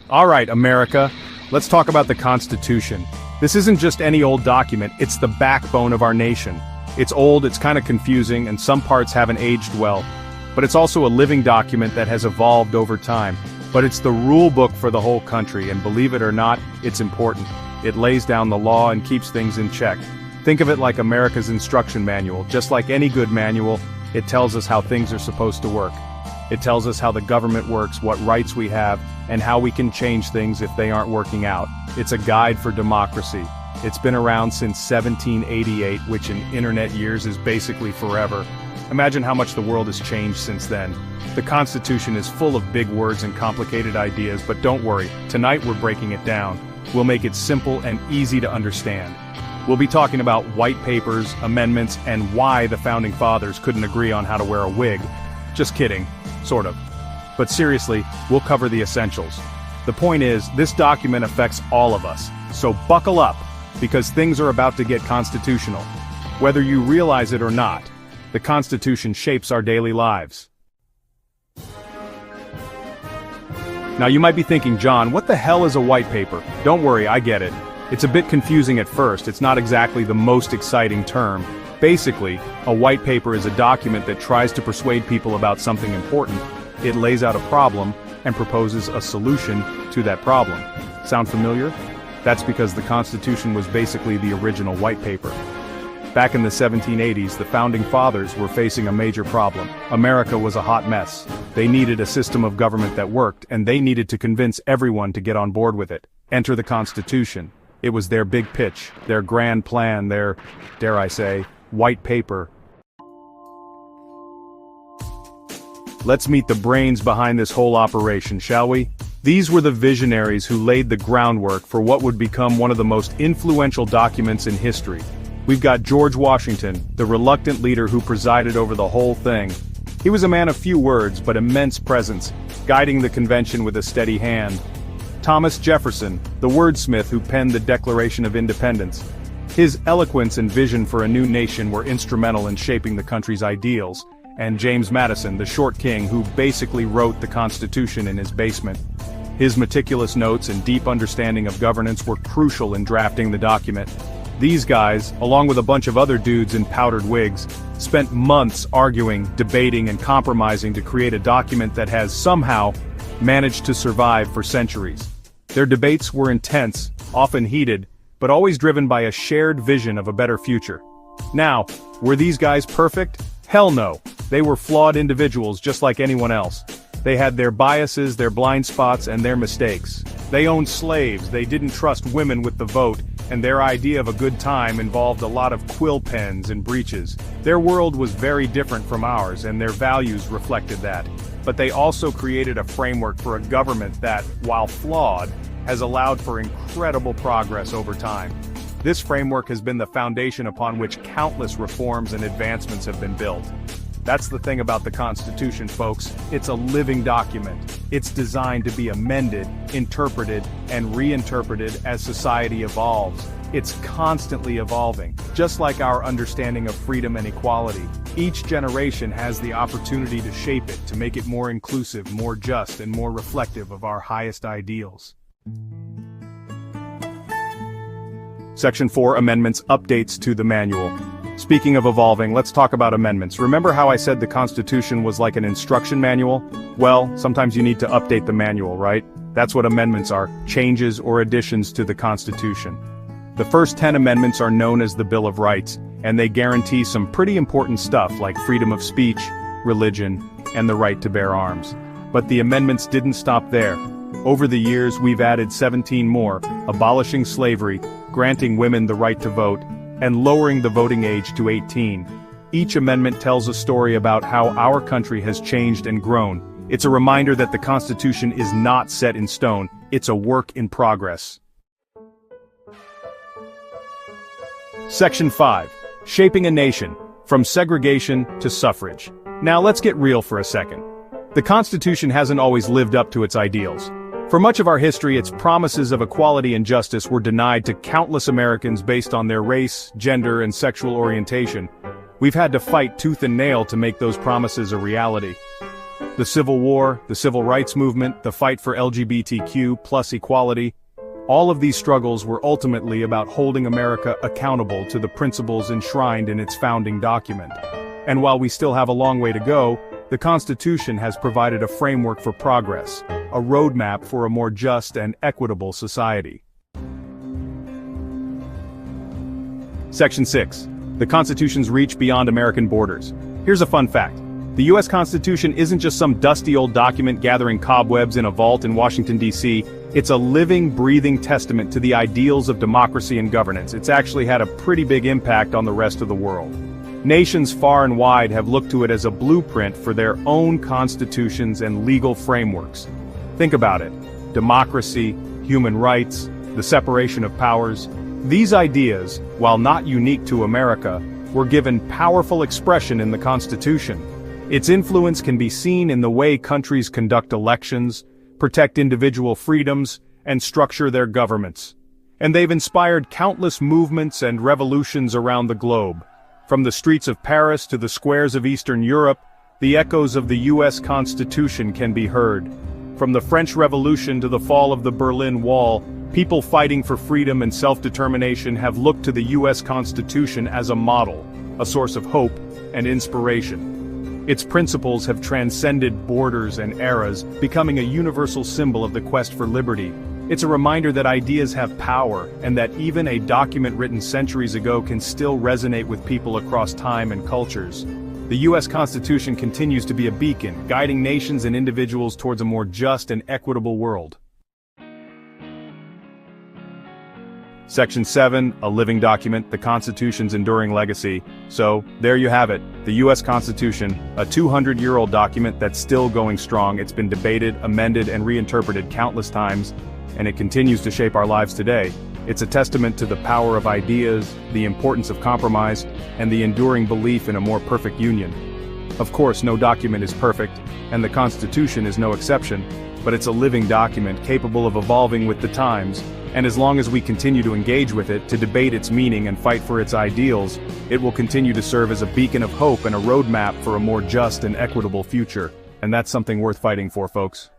All right, America, let's talk about the Constitution. This isn't just any old document, it's the backbone of our nation. It's old, it's kind of confusing, and some parts haven't aged well. But it's also a living document that has evolved over time. But it's the rule book for the whole country, and believe it or not, it's important. It lays down the law and keeps things in check. Think of it like America's instruction manual. Just like any good manual, it tells us how things are supposed to work. It tells us how the government works, what rights we have, and how we can change things if they aren't working out. It's a guide for democracy. It's been around since 1788, which in internet years is basically forever. Imagine how much the world has changed since then. The Constitution is full of big words and complicated ideas, but don't worry, tonight we're breaking it down. We'll make it simple and easy to understand. We'll be talking about white papers, amendments, and why the Founding Fathers couldn't agree on how to wear a wig. Just kidding, sort of. But seriously, we'll cover the essentials. The point is, this document affects all of us, so buckle up, because things are about to get constitutional. Whether you realize it or not, the Constitution shapes our daily lives. Now you might be thinking, John, what the hell is a white paper? Don't worry, I get it. It's a bit confusing at first, it's not exactly the most exciting term. Basically, a white paper is a document that tries to persuade people about something important. It lays out a problem and proposes a solution to that problem. Sound familiar? That's because the Constitution was basically the original white paper. Back in the 1780s, the Founding Fathers were facing a major problem. America was a hot mess. They needed a system of government that worked, and they needed to convince everyone to get on board with it. Enter the Constitution. It was their big pitch, their grand plan, their, dare I say, white paper. Let's meet the brains behind this whole operation, shall we? These were the visionaries who laid the groundwork for what would become one of the most influential documents in history. We've got George Washington, the reluctant leader who presided over the whole thing. He was a man of few words but immense presence, guiding the convention with a steady hand. Thomas Jefferson, the wordsmith who penned the Declaration of Independence. His eloquence and vision for a new nation were instrumental in shaping the country's ideals. And James Madison, the short king who basically wrote the Constitution in his basement. His meticulous notes and deep understanding of governance were crucial in drafting the document. These guys, along with a bunch of other dudes in powdered wigs, spent months arguing, debating, and compromising to create a document that has somehow managed to survive for centuries. Their debates were intense, often heated, but always driven by a shared vision of a better future. Now, were these guys perfect? Hell no. They were flawed individuals just like anyone else. They had their biases, their blind spots, and their mistakes. They owned slaves, they didn't trust women with the vote, and their idea of a good time involved a lot of quill pens and breeches. Their world was very different from ours, and their values reflected that. But they also created a framework for a government that, while flawed, has allowed for incredible progress over time. This framework has been the foundation upon which countless reforms and advancements have been built. That's the thing about the Constitution, folks. It's a living document. It's designed to be amended, interpreted, and reinterpreted as society evolves. It's constantly evolving, just like our understanding of freedom and equality. Each generation has the opportunity to shape it, to make it more inclusive, more just, and more reflective of our highest ideals. Section 4, Amendments, Updates to the Manual. Speaking of evolving, let's talk about amendments. Remember how I said the Constitution was like an instruction manual? Well, sometimes you need to update the manual, right? That's what amendments are, changes or additions to the Constitution. The first 10 amendments are known as the Bill of Rights, and they guarantee some pretty important stuff like freedom of speech, religion, and the right to bear arms. But the amendments didn't stop there. Over the years, we've added 17 more, abolishing slavery, granting women the right to vote, and lowering the voting age to 18. Each amendment tells a story about how our country has changed and grown. It's a reminder that the Constitution is not set in stone, it's a work in progress. Section 5. Shaping a Nation, from segregation to suffrage. Now let's get real for a second. The Constitution hasn't always lived up to its ideals. For much of our history, its promises of equality and justice were denied to countless Americans based on their race, gender, and sexual orientation. We've had to fight tooth and nail to make those promises a reality. The Civil War, the Civil Rights Movement, the fight for LGBTQ+ equality, all of these struggles were ultimately about holding America accountable to the principles enshrined in its founding document. And while we still have a long way to go, the Constitution has provided a framework for progress, a roadmap for a more just and equitable society. Section 6. The Constitution's reach beyond American borders. Here's a fun fact. The U.S. Constitution isn't just some dusty old document gathering cobwebs in a vault in Washington, D.C. It's a living, breathing testament to the ideals of democracy and governance. It's actually had a pretty big impact on the rest of the world. Nations far and wide have looked to it as a blueprint for their own constitutions and legal frameworks. Think about it. Democracy, human rights, the separation of powers. These ideas, while not unique to America, were given powerful expression in the Constitution. Its influence can be seen in the way countries conduct elections, protect individual freedoms, and structure their governments. And they've inspired countless movements and revolutions around the globe. From the streets of Paris to the squares of Eastern Europe, the echoes of the U.S. Constitution can be heard. From the French Revolution to the fall of the Berlin Wall, people fighting for freedom and self-determination have looked to the U.S. Constitution as a model, a source of hope and inspiration. Its principles have transcended borders and eras, becoming a universal symbol of the quest for liberty. It's a reminder that ideas have power, and that even a document written centuries ago can still resonate with people across time and cultures. The U.S. Constitution continues to be a beacon, guiding nations and individuals towards a more just and equitable world. Section 7, a living document, the Constitution's enduring legacy. So, there you have it, the U.S. Constitution, a 200-year-old document that's still going strong. It's been debated, amended, and reinterpreted countless times, and it continues to shape our lives today. It's a testament to the power of ideas, the importance of compromise, and the enduring belief in a more perfect union. Of course, no document is perfect, and the Constitution is no exception, but it's a living document capable of evolving with the times, and as long as we continue to engage with it, to debate its meaning and fight for its ideals, it will continue to serve as a beacon of hope and a roadmap for a more just and equitable future. And that's something worth fighting for, folks.